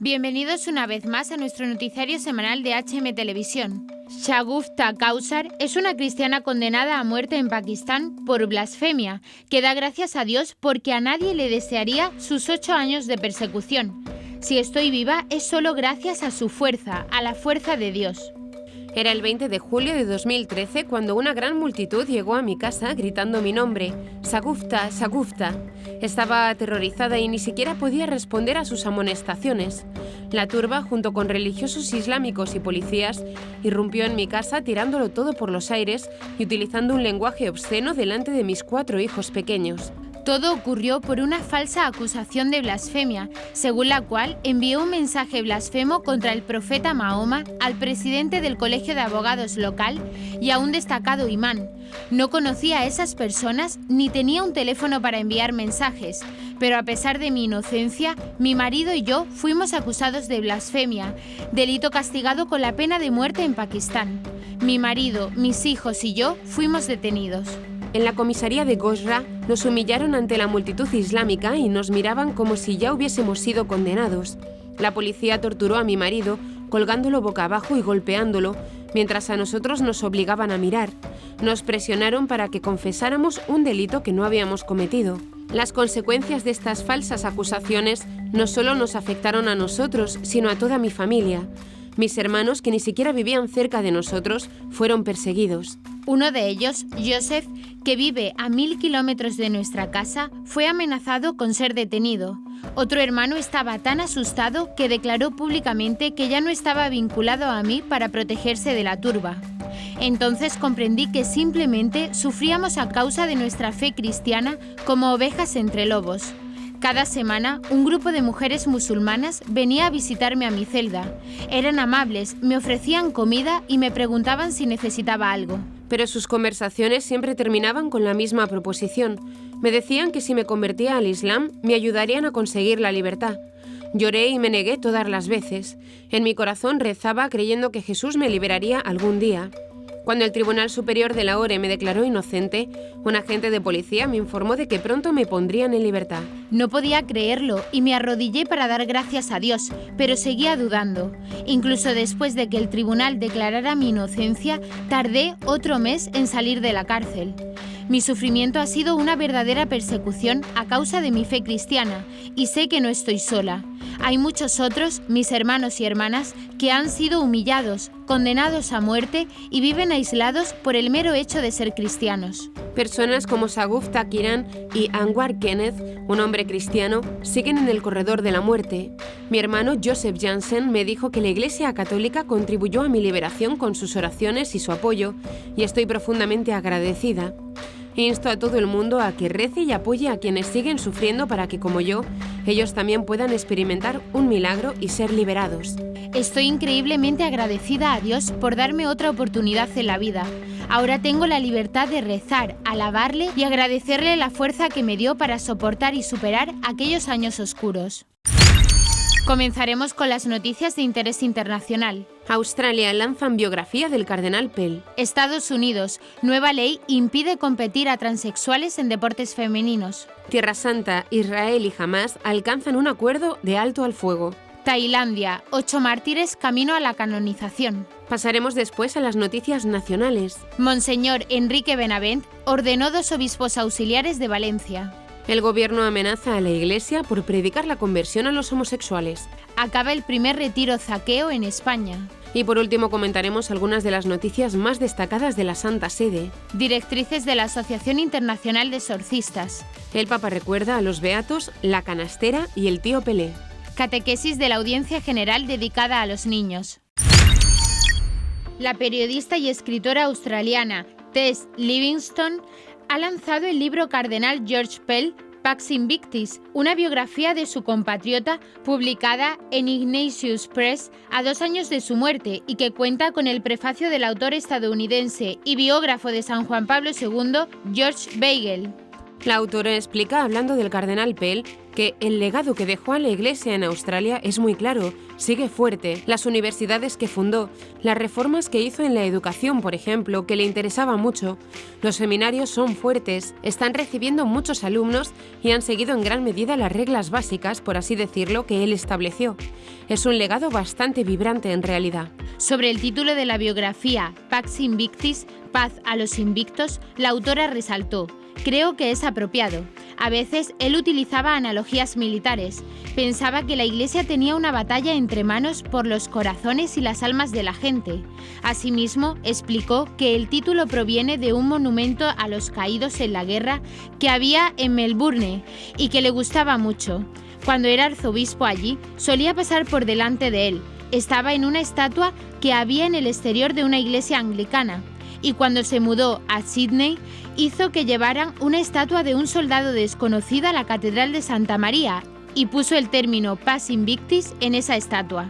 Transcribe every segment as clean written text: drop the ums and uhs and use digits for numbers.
Bienvenidos una vez más a nuestro noticiario semanal de HM Televisión. Shagufta Kausar es una cristiana condenada a muerte en Pakistán por blasfemia, que da gracias a Dios porque a nadie le desearía sus 8 años de persecución. Si estoy viva es solo gracias a su fuerza, a la fuerza de Dios. Era el 20 de julio de 2013 cuando una gran multitud llegó a mi casa gritando mi nombre, Shagufta, Shagufta. Estaba aterrorizada y ni siquiera podía responder a sus amonestaciones. La turba, junto con religiosos islámicos y policías, irrumpió en mi casa tirándolo todo por los aires y utilizando un lenguaje obsceno delante de mis 4 hijos pequeños. Todo ocurrió por una falsa acusación de blasfemia, según la cual envió un mensaje blasfemo contra el profeta Mahoma al presidente del Colegio de Abogados local y a un destacado imán. No conocía a esas personas ni tenía un teléfono para enviar mensajes, pero a pesar de mi inocencia, mi marido y yo fuimos acusados de blasfemia, delito castigado con la pena de muerte en Pakistán. Mi marido, mis hijos y yo fuimos detenidos. En la comisaría de Gosra nos humillaron ante la multitud islámica y nos miraban como si ya hubiésemos sido condenados. La policía torturó a mi marido, colgándolo boca abajo y golpeándolo, mientras a nosotros nos obligaban a mirar. Nos presionaron para que confesáramos un delito que no habíamos cometido. Las consecuencias de estas falsas acusaciones no solo nos afectaron a nosotros, sino a toda mi familia. Mis hermanos, que ni siquiera vivían cerca de nosotros, fueron perseguidos. Uno de ellos, Joseph, que vive a 1000 kilómetros de nuestra casa, fue amenazado con ser detenido. Otro hermano estaba tan asustado que declaró públicamente que ya no estaba vinculado a mí para protegerse de la turba. Entonces comprendí que simplemente sufríamos a causa de nuestra fe cristiana como ovejas entre lobos. Cada semana, un grupo de mujeres musulmanas venía a visitarme a mi celda. Eran amables, me ofrecían comida y me preguntaban si necesitaba algo. Pero sus conversaciones siempre terminaban con la misma proposición. Me decían que si me convertía al Islam, me ayudarían a conseguir la libertad. Lloré y me negué todas las veces. En mi corazón rezaba creyendo que Jesús me liberaría algún día. Cuando el Tribunal Superior de Lahore me declaró inocente, un agente de policía me informó de que pronto me pondrían en libertad. No podía creerlo y me arrodillé para dar gracias a Dios, pero seguía dudando. Incluso después de que el tribunal declarara mi inocencia, tardé otro mes en salir de la cárcel. Mi sufrimiento ha sido una verdadera persecución a causa de mi fe cristiana y sé que no estoy sola. Hay muchos otros, mis hermanos y hermanas, que han sido humillados, condenados a muerte y viven aislados por el mero hecho de ser cristianos. Personas como Shagufta Kiran y Anwar Kenneth, un hombre cristiano, siguen en el corredor de la muerte. Mi hermano Joseph Jansen me dijo que la Iglesia Católica contribuyó a mi liberación con sus oraciones y su apoyo, y estoy profundamente agradecida. Insto a todo el mundo a que rece y apoye a quienes siguen sufriendo para que, como yo, ellos también puedan experimentar un milagro y ser liberados. Estoy increíblemente agradecida a Dios por darme otra oportunidad en la vida. Ahora tengo la libertad de rezar, alabarle y agradecerle la fuerza que me dio para soportar y superar aquellos años oscuros. Comenzaremos con las noticias de interés internacional. Australia lanzan biografía del cardenal Pell. Estados Unidos, nueva ley impide competir a transexuales en deportes femeninos. Tierra Santa, Israel y Hamás alcanzan un acuerdo de alto al fuego. Tailandia, 8 mártires camino a la canonización. Pasaremos después a las noticias nacionales. Monseñor Enrique Benavent ordenó 2 obispos auxiliares de Valencia. El gobierno amenaza a la Iglesia por predicar la conversión a los homosexuales. Acaba el primer retiro zaqueo en España. Y por último comentaremos algunas de las noticias más destacadas de la Santa Sede. Directrices de la Asociación Internacional de Exorcistas. El Papa recuerda a los beatos, la canastera y el tío Pelé. Catequesis de la Audiencia General dedicada a los niños. La periodista y escritora australiana Tess Livingstone ha lanzado el libro Cardenal George Pell, Pax Invictus, una biografía de su compatriota publicada en Ignatius Press a 2 años de su muerte y que cuenta con el prefacio del autor estadounidense y biógrafo de San Juan Pablo II, George Weigel. La autora explica, hablando del cardenal Pell, que el legado que dejó a la Iglesia en Australia es muy claro, sigue fuerte. Las universidades que fundó, las reformas que hizo en la educación, por ejemplo, que le interesaba mucho. Los seminarios son fuertes, están recibiendo muchos alumnos y han seguido en gran medida las reglas básicas, por así decirlo, que él estableció. Es un legado bastante vibrante en realidad. Sobre el título de la biografía, Pax Invictis, Paz a los Invictos, la autora resaltó: creo que es apropiado. A veces él utilizaba analogías militares. Pensaba que la Iglesia tenía una batalla entre manos por los corazones y las almas de la gente. Asimismo, explicó que el título proviene de un monumento a los caídos en la guerra que había en Melbourne y que le gustaba mucho. Cuando era arzobispo allí, solía pasar por delante de él. Estaba en una estatua que había en el exterior de una iglesia anglicana. Y cuando se mudó a Sydney, hizo que llevaran una estatua de un soldado desconocido a la Catedral de Santa María y puso el término Pax Invictis en esa estatua.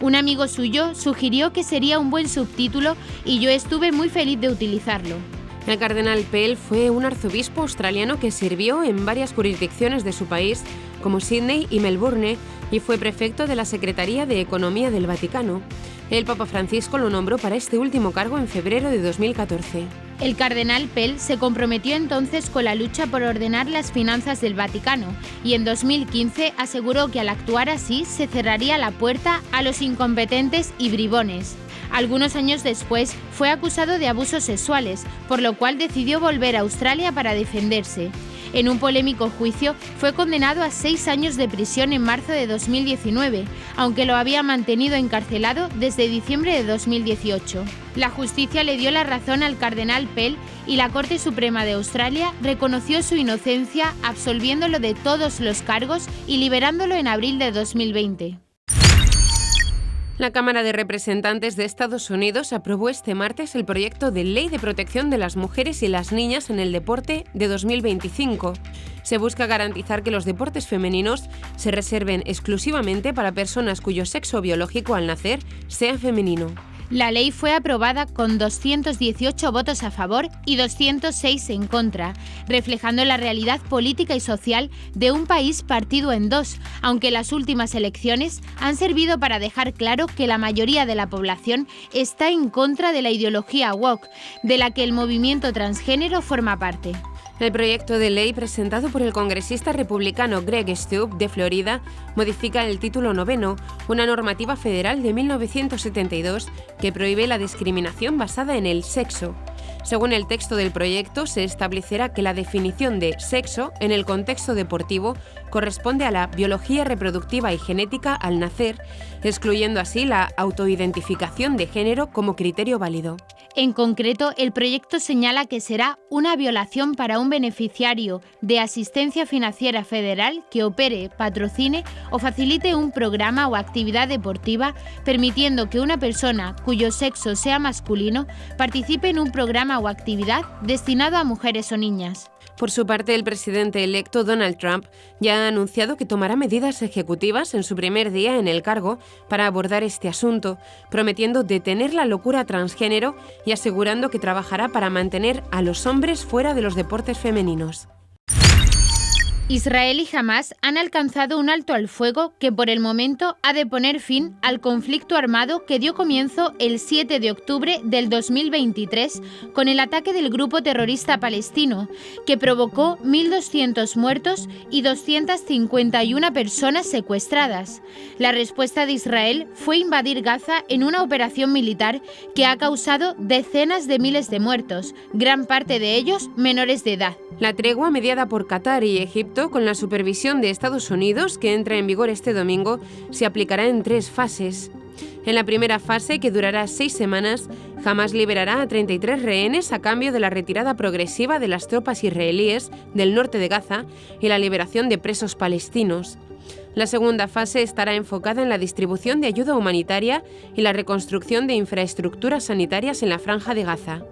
Un amigo suyo sugirió que sería un buen subtítulo y yo estuve muy feliz de utilizarlo. El cardenal Pell fue un arzobispo australiano que sirvió en varias jurisdicciones de su país, como Sydney y Melbourne, y fue prefecto de la Secretaría de Economía del Vaticano. El Papa Francisco lo nombró para este último cargo en febrero de 2014. El cardenal Pell se comprometió entonces con la lucha por ordenar las finanzas del Vaticano y en 2015 aseguró que al actuar así se cerraría la puerta a los incompetentes y bribones. Algunos años después fue acusado de abusos sexuales, por lo cual decidió volver a Australia para defenderse. En un polémico juicio, fue condenado a 6 años de prisión en marzo de 2019, aunque lo había mantenido encarcelado desde diciembre de 2018. La justicia le dio la razón al cardenal Pell y la Corte Suprema de Australia reconoció su inocencia, absolviéndolo de todos los cargos y liberándolo en abril de 2020. La Cámara de Representantes de Estados Unidos aprobó este martes el proyecto de Ley de Protección de las Mujeres y las Niñas en el Deporte de 2025. Se busca garantizar que los deportes femeninos se reserven exclusivamente para personas cuyo sexo biológico al nacer sea femenino. La ley fue aprobada con 218 votos a favor y 206 en contra, reflejando la realidad política y social de un país partido en dos, aunque las últimas elecciones han servido para dejar claro que la mayoría de la población está en contra de la ideología woke, de la que el movimiento transgénero forma parte. El proyecto de ley presentado por el congresista republicano Greg Stubb de Florida modifica el título 9, una normativa federal de 1972 que prohíbe la discriminación basada en el sexo. Según el texto del proyecto, se establecerá que la definición de sexo en el contexto deportivo corresponde a la biología reproductiva y genética al nacer, excluyendo así la autoidentificación de género como criterio válido. En concreto, el proyecto señala que será una violación para un beneficiario de asistencia financiera federal que opere, patrocine o facilite un programa o actividad deportiva, permitiendo que una persona cuyo sexo sea masculino participe en un programa o actividad destinado a mujeres o niñas. Por su parte, el presidente electo Donald Trump ya ha anunciado que tomará medidas ejecutivas en su primer día en el cargo para abordar este asunto, prometiendo detener la locura transgénero y asegurando que trabajará para mantener a los hombres fuera de los deportes femeninos. Israel y Hamás han alcanzado un alto al fuego que por el momento ha de poner fin al conflicto armado que dio comienzo el 7 de octubre del 2023 con el ataque del grupo terrorista palestino, que provocó 1.200 muertos y 251 personas secuestradas. La respuesta de Israel fue invadir Gaza en una operación militar que ha causado decenas de miles de muertos, gran parte de ellos menores de edad. La tregua mediada por Qatar y Egipto con la supervisión de Estados Unidos, que entra en vigor este domingo, se aplicará en 3 fases. En la primera fase, que durará 6 semanas, Hamás liberará a 33 rehenes a cambio de la retirada progresiva de las tropas israelíes del norte de Gaza y la liberación de presos palestinos. La segunda fase estará enfocada en la distribución de ayuda humanitaria y la reconstrucción de infraestructuras sanitarias en la Franja de Gaza.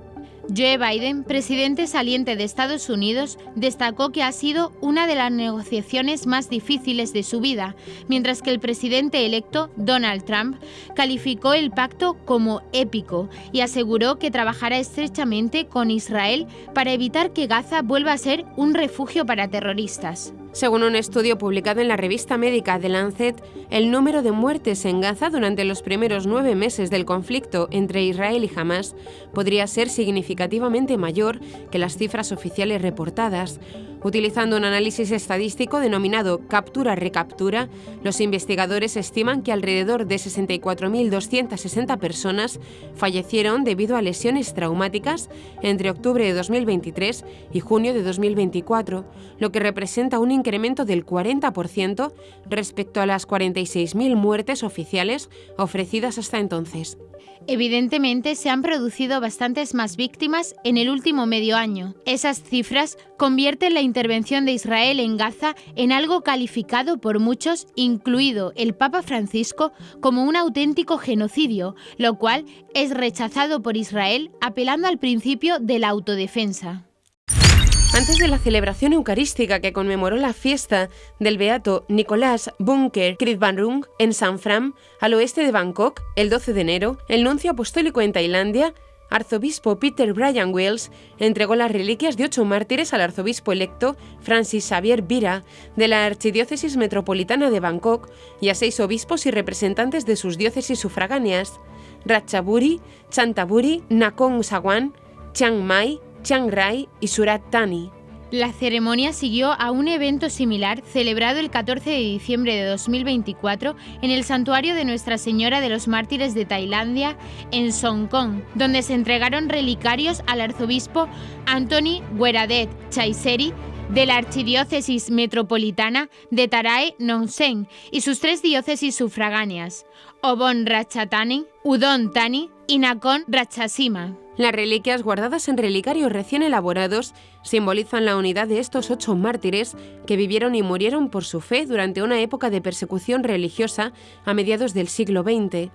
Joe Biden, presidente saliente de Estados Unidos, destacó que ha sido una de las negociaciones más difíciles de su vida, mientras que el presidente electo, Donald Trump, calificó el pacto como épico y aseguró que trabajará estrechamente con Israel para evitar que Gaza vuelva a ser un refugio para terroristas. Según un estudio publicado en la revista médica The Lancet, el número de muertes en Gaza durante los primeros 9 meses del conflicto entre Israel y Hamás podría ser significativamente mayor que las cifras oficiales reportadas. Utilizando un análisis estadístico denominado captura-recaptura, los investigadores estiman que alrededor de 64.260 personas fallecieron debido a lesiones traumáticas entre octubre de 2023 y junio de 2024, lo que representa un incremento del 40% respecto a las 46.000 muertes oficiales ofrecidas hasta entonces. Evidentemente, se han producido bastantes más víctimas en el último medio año. Esas cifras convierten la intervención de Israel en Gaza en algo calificado por muchos, incluido el Papa Francisco, como un auténtico genocidio, lo cual es rechazado por Israel apelando al principio de la autodefensa. Antes de la celebración eucarística que conmemoró la fiesta del beato Nicolás Bunker Krithvanrung en San Fram, al oeste de Bangkok, el 12 de enero, el nuncio apostólico en Tailandia, arzobispo Peter Brian Wells, entregó las reliquias de 8 mártires al arzobispo electo Francis Xavier Vira de la Archidiócesis Metropolitana de Bangkok y a 6 obispos y representantes de sus diócesis sufragáneas: Ratchaburi, Chanthaburi, Nakhon Sawan, Chiang Mai, Chiang Rai y Surat Thani. La ceremonia siguió a un evento similar celebrado el 14 de diciembre de 2024 en el santuario de Nuestra Señora de los Mártires de Tailandia en Songkhon, donde se entregaron relicarios al arzobispo Anthony Weradet Chaiseri de la Archidiócesis Metropolitana de Tarae Nongsen y sus 3 diócesis sufragáneas, Obon Ratchathani, Udon Thani y Nakhon Ratchasima. Las reliquias guardadas en relicarios recién elaborados simbolizan la unidad de estos 8 mártires que vivieron y murieron por su fe durante una época de persecución religiosa a mediados del siglo XX.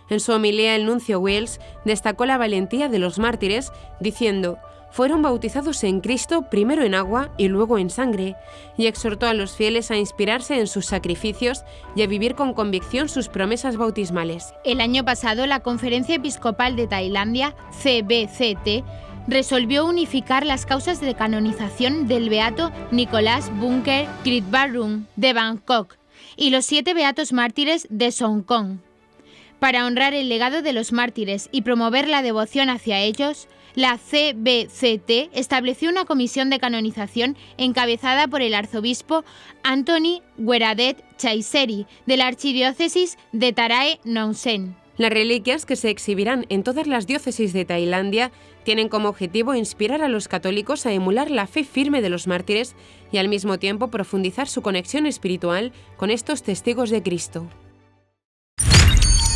En su homilía, el nuncio Wells destacó la valentía de los mártires, diciendo: fueron bautizados en Cristo primero en agua y luego en sangre, y exhortó a los fieles a inspirarse en sus sacrificios y a vivir con convicción sus promesas bautismales. El año pasado, la Conferencia Episcopal de Tailandia, CBCT, resolvió unificar las causas de canonización del beato Nicolás Bunker Krithvanrung de Bangkok y los 7 beatos mártires de Songkhon. Para honrar el legado de los mártires y promover la devoción hacia ellos, la CBCT estableció una comisión de canonización encabezada por el arzobispo Anthony Weradet Chaiseri de la Archidiócesis de Tarae Nongsen. Las reliquias, que se exhibirán en todas las diócesis de Tailandia, tienen como objetivo inspirar a los católicos a emular la fe firme de los mártires y al mismo tiempo profundizar su conexión espiritual con estos testigos de Cristo.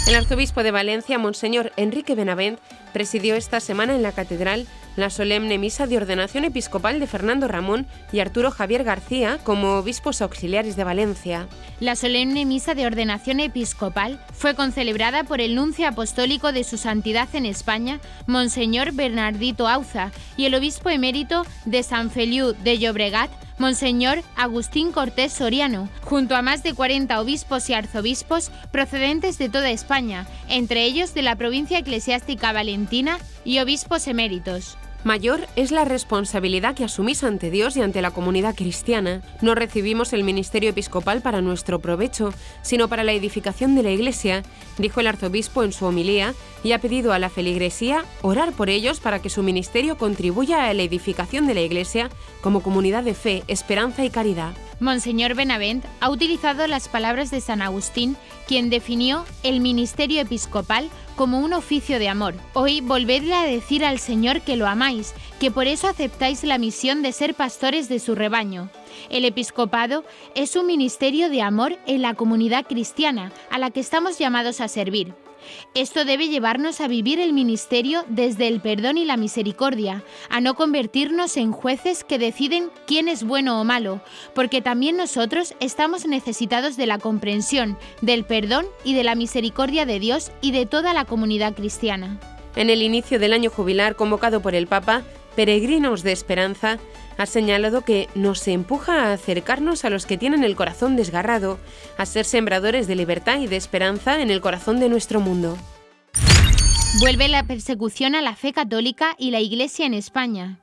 El arzobispo de Valencia, Monseñor Enrique Benavent, presidió esta semana en la catedral la solemne misa de ordenación episcopal de Fernando Ramón y Arturo Javier García como obispos auxiliares de Valencia. La solemne misa de ordenación episcopal fue concelebrada por el nuncio apostólico de su santidad en España, Monseñor Bernardito Auza, y el obispo emérito de San Feliu de Llobregat, Monseñor Agustín Cortés Soriano, junto a más de 40 obispos y arzobispos procedentes de toda España, entre ellos de la provincia eclesiástica valentina, y obispos eméritos. Mayor es la responsabilidad que asumís ante Dios y ante la comunidad cristiana. No recibimos el ministerio episcopal para nuestro provecho, sino para la edificación de la Iglesia, dijo el arzobispo en su homilía, y ha pedido a la feligresía orar por ellos para que su ministerio contribuya a la edificación de la Iglesia como comunidad de fe, esperanza y caridad. Monseñor Benavent ha utilizado las palabras de San Agustín, quien definió el ministerio episcopal como un oficio de amor. Hoy volvedle a decir al Señor que lo amáis, que por eso aceptáis la misión de ser pastores de su rebaño. El episcopado es un ministerio de amor en la comunidad cristiana, a la que estamos llamados a servir. Esto debe llevarnos a vivir el ministerio desde el perdón y la misericordia, a no convertirnos en jueces que deciden quién es bueno o malo, porque también nosotros estamos necesitados de la comprensión, del perdón y de la misericordia de Dios y de toda la comunidad cristiana. En el inicio del año jubilar convocado por el Papa, Peregrinos de Esperanza ha señalado que nos empuja a acercarnos a los que tienen el corazón desgarrado, a ser sembradores de libertad y de esperanza en el corazón de nuestro mundo. Vuelve la persecución a la fe católica y la Iglesia en España.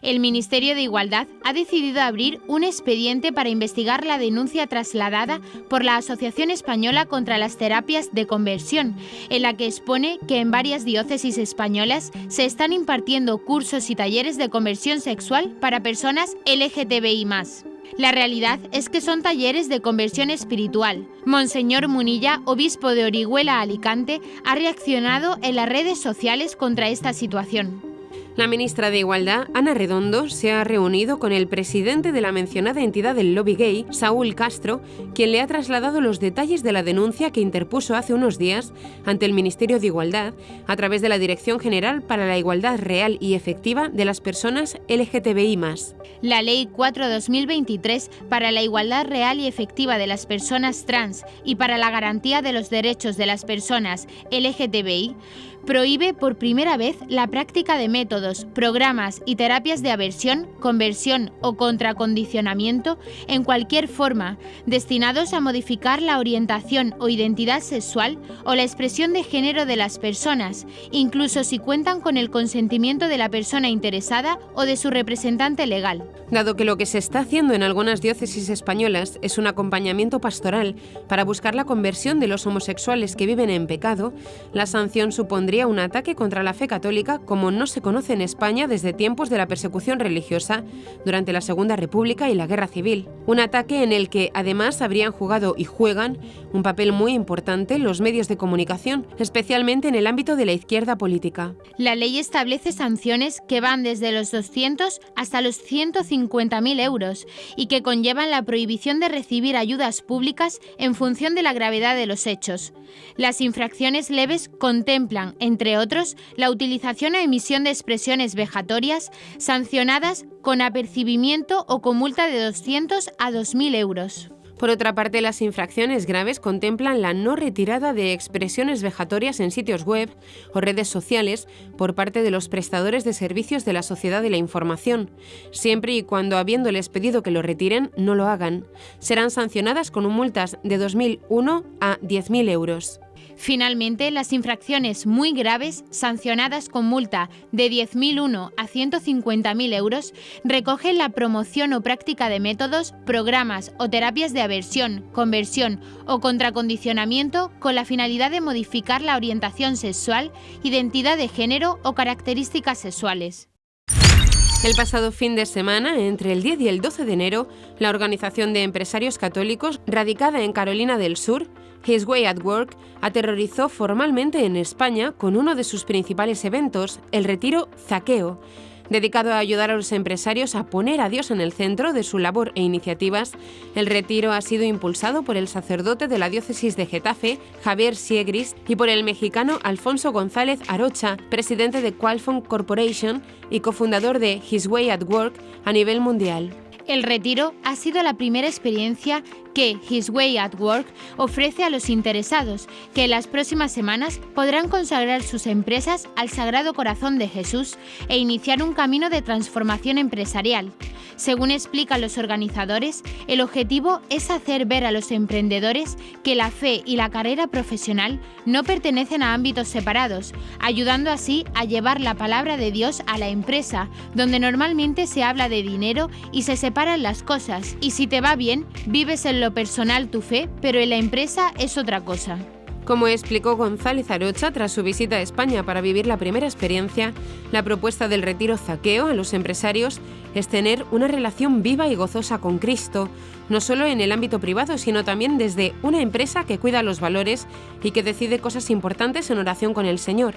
El Ministerio de Igualdad ha decidido abrir un expediente para investigar la denuncia trasladada por la Asociación Española contra las Terapias de Conversión, en la que expone que en varias diócesis españolas se están impartiendo cursos y talleres de conversión sexual para personas LGTBI+. La realidad es que son talleres de conversión espiritual. Monseñor Munilla, obispo de Orihuela, Alicante, ha reaccionado en las redes sociales contra esta situación. La ministra de Igualdad, Ana Redondo, se ha reunido con el presidente de la mencionada entidad del lobby gay, Saúl Castro, quien le ha trasladado los detalles de la denuncia que interpuso hace unos días ante el Ministerio de Igualdad a través de la Dirección General para la Igualdad Real y Efectiva de las Personas LGTBI+. La Ley 4/2023 para la igualdad real y efectiva de las personas trans y para la garantía de los derechos de las personas LGTBI prohíbe por primera vez la práctica de métodos, programas y terapias de aversión, conversión o contracondicionamiento en cualquier forma destinados a modificar la orientación o identidad sexual o la expresión de género de las personas, incluso si cuentan con el consentimiento de la persona interesada o de su representante legal. Dado que lo que se está haciendo en algunas diócesis españolas es un acompañamiento pastoral para buscar la conversión de los homosexuales que viven en pecado, la sanción supondría un ataque contra la fe católica como no se conoce en España desde tiempos de la persecución religiosa durante la Segunda República y la Guerra Civil. Un ataque en el que además habrían jugado y juegan un papel muy importante los medios de comunicación, especialmente en el ámbito de la izquierda política. La ley establece sanciones que van desde los 200 hasta los 150.000 euros y que conllevan la prohibición de recibir ayudas públicas en función de la gravedad de los hechos. Las infracciones leves contemplan, entre otros, la utilización o emisión de expresiones vejatorias sancionadas con apercibimiento o con multa de 200 a 2.000 euros. Por otra parte, las infracciones graves contemplan la no retirada de expresiones vejatorias en sitios web o redes sociales por parte de los prestadores de servicios de la sociedad de la información, siempre y cuando, habiéndoles pedido que lo retiren, no lo hagan. Serán sancionadas con multas de 2.001 a 10.000 euros. Finalmente, las infracciones muy graves, sancionadas con multa de 10.001 a 150.000 euros, recogen la promoción o práctica de métodos, programas o terapias de aversión, conversión o contracondicionamiento con la finalidad de modificar la orientación sexual, identidad de género o características sexuales. El pasado fin de semana, entre el 10 y el 12 de enero, la Organización de Empresarios Católicos, radicada en Carolina del Sur, His Way at Work, aterrorizó formalmente en España con uno de sus principales eventos, el Retiro Zaqueo, dedicado a ayudar a los empresarios a poner a Dios en el centro de su labor e iniciativas. El retiro ha sido impulsado por el sacerdote de la diócesis de Getafe, Javier Siegris, y por el mexicano Alfonso González Arocha, presidente de Qualfond Corporation y cofundador de His Way at Work a nivel mundial. El retiro ha sido la primera experiencia que His Way at Work ofrece a los interesados, que en las próximas semanas podrán consagrar sus empresas al Sagrado Corazón de Jesús e iniciar un camino de transformación empresarial. Según explican los organizadores, el objetivo es hacer ver a los emprendedores que la fe y la carrera profesional no pertenecen a ámbitos separados, ayudando así a llevar la palabra de Dios a la empresa, donde normalmente se habla de dinero y se separan las cosas, y si te va bien, vives en lo personal tu fe, pero en la empresa es otra cosa. Como explicó González Arocha tras su visita a España para vivir la primera experiencia, la propuesta del retiro Zaqueo a los empresarios es tener una relación viva y gozosa con Cristo, no solo en el ámbito privado, sino también desde una empresa que cuida los valores y que decide cosas importantes en oración con el Señor.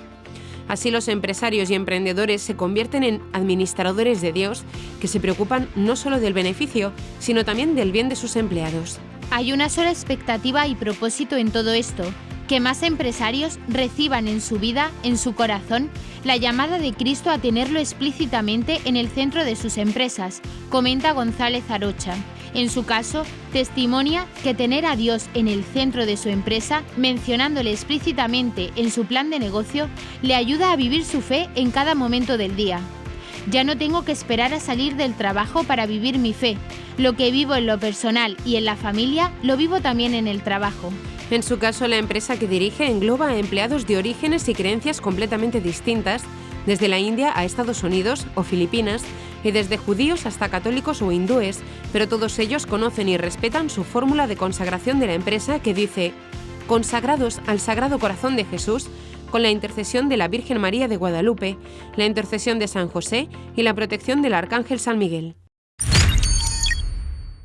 Así los empresarios y emprendedores se convierten en administradores de Dios que se preocupan no solo del beneficio, sino también del bien de sus empleados. Hay una sola expectativa y propósito en todo esto: que más empresarios reciban en su vida, en su corazón, la llamada de Cristo a tenerlo explícitamente en el centro de sus empresas, comenta González Arocha. En su caso, testimonia que tener a Dios en el centro de su empresa, mencionándole explícitamente en su plan de negocio, le ayuda a vivir su fe en cada momento del día. Ya no tengo que esperar a salir del trabajo para vivir mi fe. Lo que vivo en lo personal y en la familia, lo vivo también en el trabajo. En su caso, la empresa que dirige engloba a empleados de orígenes y creencias completamente distintas, desde la India a Estados Unidos o Filipinas, y desde judíos hasta católicos o hindúes, pero todos ellos conocen y respetan su fórmula de consagración de la empresa que dice: consagrados al Sagrado Corazón de Jesús, con la intercesión de la Virgen María de Guadalupe, la intercesión de San José y la protección del Arcángel San Miguel.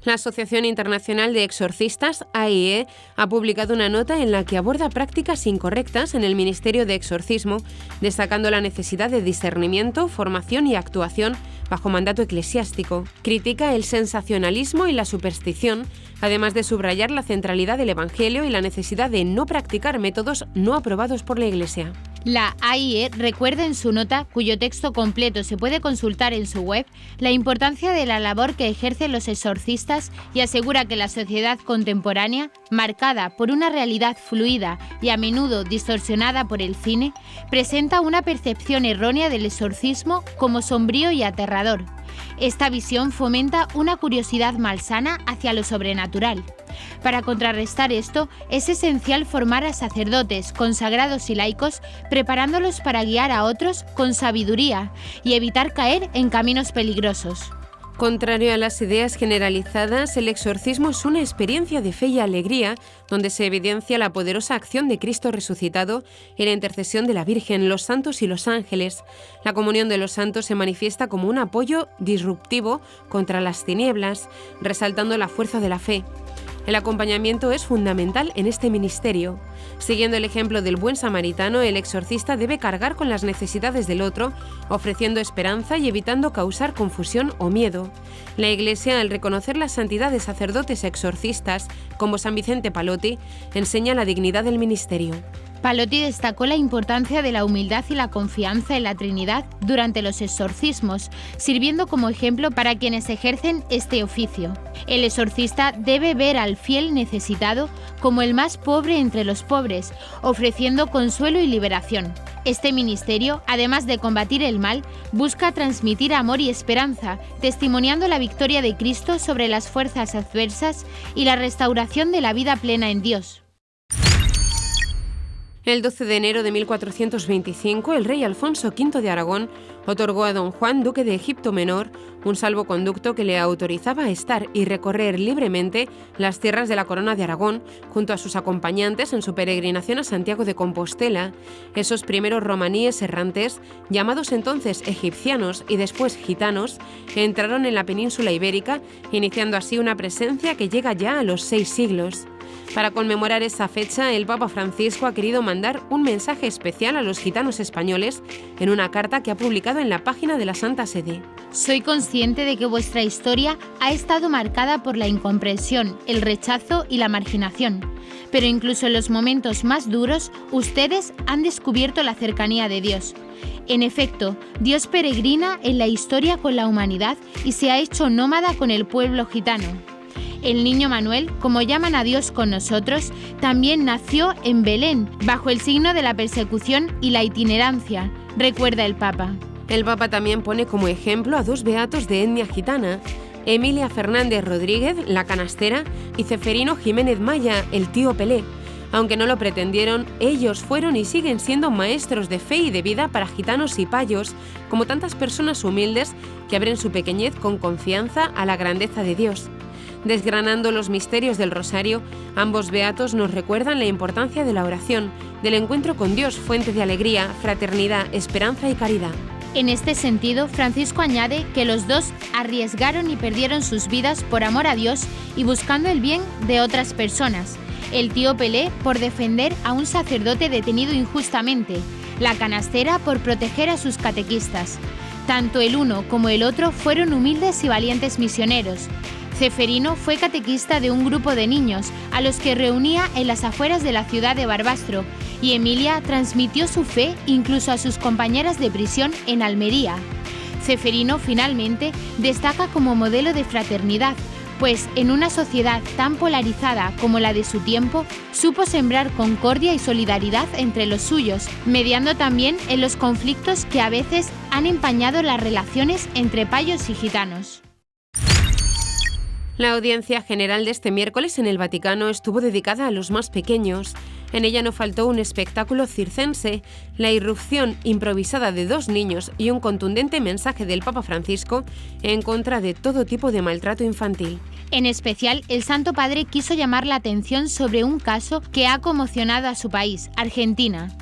La Asociación Internacional de Exorcistas, AIE, ha publicado una nota en la que aborda prácticas incorrectas en el Ministerio de Exorcismo, destacando la necesidad de discernimiento, formación y actuación bajo mandato eclesiástico. Critica el sensacionalismo y la superstición, además de subrayar la centralidad del Evangelio y la necesidad de no practicar métodos no aprobados por la Iglesia. La AIE recuerda en su nota, cuyo texto completo se puede consultar en su web, la importancia de la labor que ejercen los exorcistas y asegura que la sociedad contemporánea, marcada por una realidad fluida y a menudo distorsionada por el cine, presenta una percepción errónea del exorcismo como sombrío y aterrador. Esta visión fomenta una curiosidad malsana hacia lo sobrenatural. Para contrarrestar esto, es esencial formar a sacerdotes, consagrados y laicos, preparándolos para guiar a otros con sabiduría y evitar caer en caminos peligrosos. Contrario a las ideas generalizadas, el exorcismo es una experiencia de fe y alegría donde se evidencia la poderosa acción de Cristo resucitado y la intercesión de la Virgen, los santos y los ángeles. La comunión de los santos se manifiesta como un apoyo disruptivo contra las tinieblas, resaltando la fuerza de la fe. El acompañamiento es fundamental en este ministerio. Siguiendo el ejemplo del buen samaritano, el exorcista debe cargar con las necesidades del otro, ofreciendo esperanza y evitando causar confusión o miedo. La Iglesia, al reconocer la santidad de sacerdotes exorcistas, como San Vicente Pallotti, enseña la dignidad del ministerio. Pallotti destacó la importancia de la humildad y la confianza en la Trinidad durante los exorcismos, sirviendo como ejemplo para quienes ejercen este oficio. El exorcista debe ver al fiel necesitado como el más pobre entre los pobres, ofreciendo consuelo y liberación. Este ministerio, además de combatir el mal, busca transmitir amor y esperanza, testimoniando la victoria de Cristo sobre las fuerzas adversas y la restauración de la vida plena en Dios. El 12 de enero de 1425, el rey Alfonso V de Aragón otorgó a don Juan, duque de Egipto Menor, un salvoconducto que le autorizaba a estar y recorrer libremente las tierras de la Corona de Aragón, junto a sus acompañantes en su peregrinación a Santiago de Compostela. Esos primeros romaníes errantes, llamados entonces egipcianos y después gitanos, entraron en la península ibérica, iniciando así una presencia que llega ya a los 6 siglos. Para conmemorar esa fecha, el Papa Francisco ha querido mandar un mensaje especial a los gitanos españoles en una carta que ha publicado en la página de la Santa Sede. Soy consciente de que vuestra historia ha estado marcada por la incomprensión, el rechazo y la marginación. Pero incluso en los momentos más duros, ustedes han descubierto la cercanía de Dios. En efecto, Dios peregrina en la historia con la humanidad y se ha hecho nómada con el pueblo gitano. El niño Manuel, como llaman a Dios con nosotros, también nació en Belén, bajo el signo de la persecución y la itinerancia, recuerda el Papa. El Papa también pone como ejemplo a 2 beatos de etnia gitana, Emilia Fernández Rodríguez, la canastera, y Ceferino Jiménez Maya, el tío Pelé. Aunque no lo pretendieron, ellos fueron y siguen siendo maestros de fe y de vida para gitanos y payos, como tantas personas humildes que abren su pequeñez con confianza a la grandeza de Dios. Desgranando los misterios del rosario, ambos beatos nos recuerdan la importancia de la oración, del encuentro con Dios, fuente de alegría, fraternidad, esperanza y caridad. En este sentido, Francisco añade que los dos arriesgaron y perdieron sus vidas por amor a Dios y buscando el bien de otras personas. El tío Pelé por defender a un sacerdote detenido injustamente, la canastera por proteger a sus catequistas. Tanto el uno como el otro fueron humildes y valientes misioneros. Ceferino fue catequista de un grupo de niños a los que reunía en las afueras de la ciudad de Barbastro, y Emilia transmitió su fe incluso a sus compañeras de prisión en Almería. Ceferino finalmente destaca como modelo de fraternidad, pues en una sociedad tan polarizada como la de su tiempo, supo sembrar concordia y solidaridad entre los suyos, mediando también en los conflictos que a veces han empañado las relaciones entre payos y gitanos. La audiencia general de este miércoles en el Vaticano estuvo dedicada a los más pequeños. En ella no faltó un espectáculo circense, la irrupción improvisada de 2 niños y un contundente mensaje del Papa Francisco en contra de todo tipo de maltrato infantil. En especial, el Santo Padre quiso llamar la atención sobre un caso que ha conmocionado a su país, Argentina.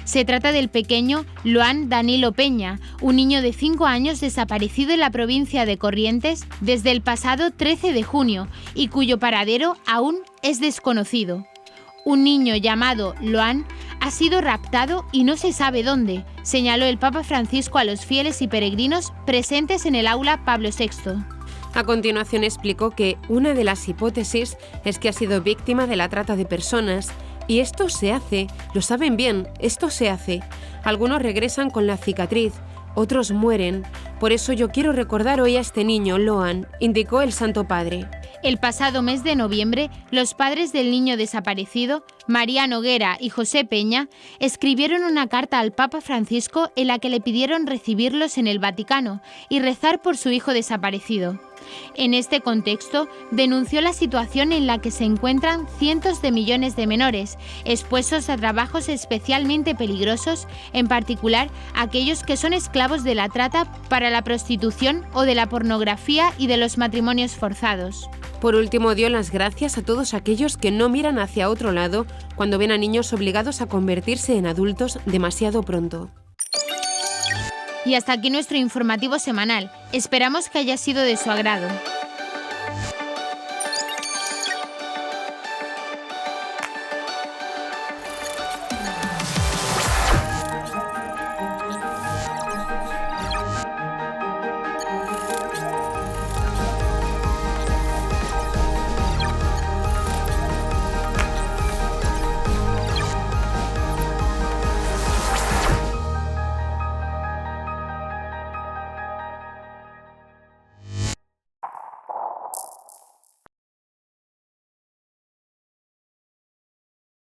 Se trata del pequeño Loan Danilo Peña, un niño de 5 años desaparecido en la provincia de Corrientes desde el pasado 13 de junio y cuyo paradero aún es desconocido. Un niño llamado Loan ha sido raptado y no se sabe dónde, señaló el Papa Francisco a los fieles y peregrinos presentes en el aula Pablo VI. A continuación explicó que una de las hipótesis es que ha sido víctima de la trata de personas. Y esto se hace, lo saben bien, esto se hace. Algunos regresan con la cicatriz, otros mueren. Por eso yo quiero recordar hoy a este niño, Loan, indicó el Santo Padre. El pasado mes de noviembre, los padres del niño desaparecido, María Noguera y José Peña, escribieron una carta al Papa Francisco en la que le pidieron recibirlos en el Vaticano y rezar por su hijo desaparecido. En este contexto, denunció la situación en la que se encuentran cientos de millones de menores, expuestos a trabajos especialmente peligrosos, en particular aquellos que son esclavos de la trata para la prostitución o de la pornografía y de los matrimonios forzados. Por último, dio las gracias a todos aquellos que no miran hacia otro lado cuando ven a niños obligados a convertirse en adultos demasiado pronto. Y hasta aquí nuestro informativo semanal. Esperamos que haya sido de su agrado.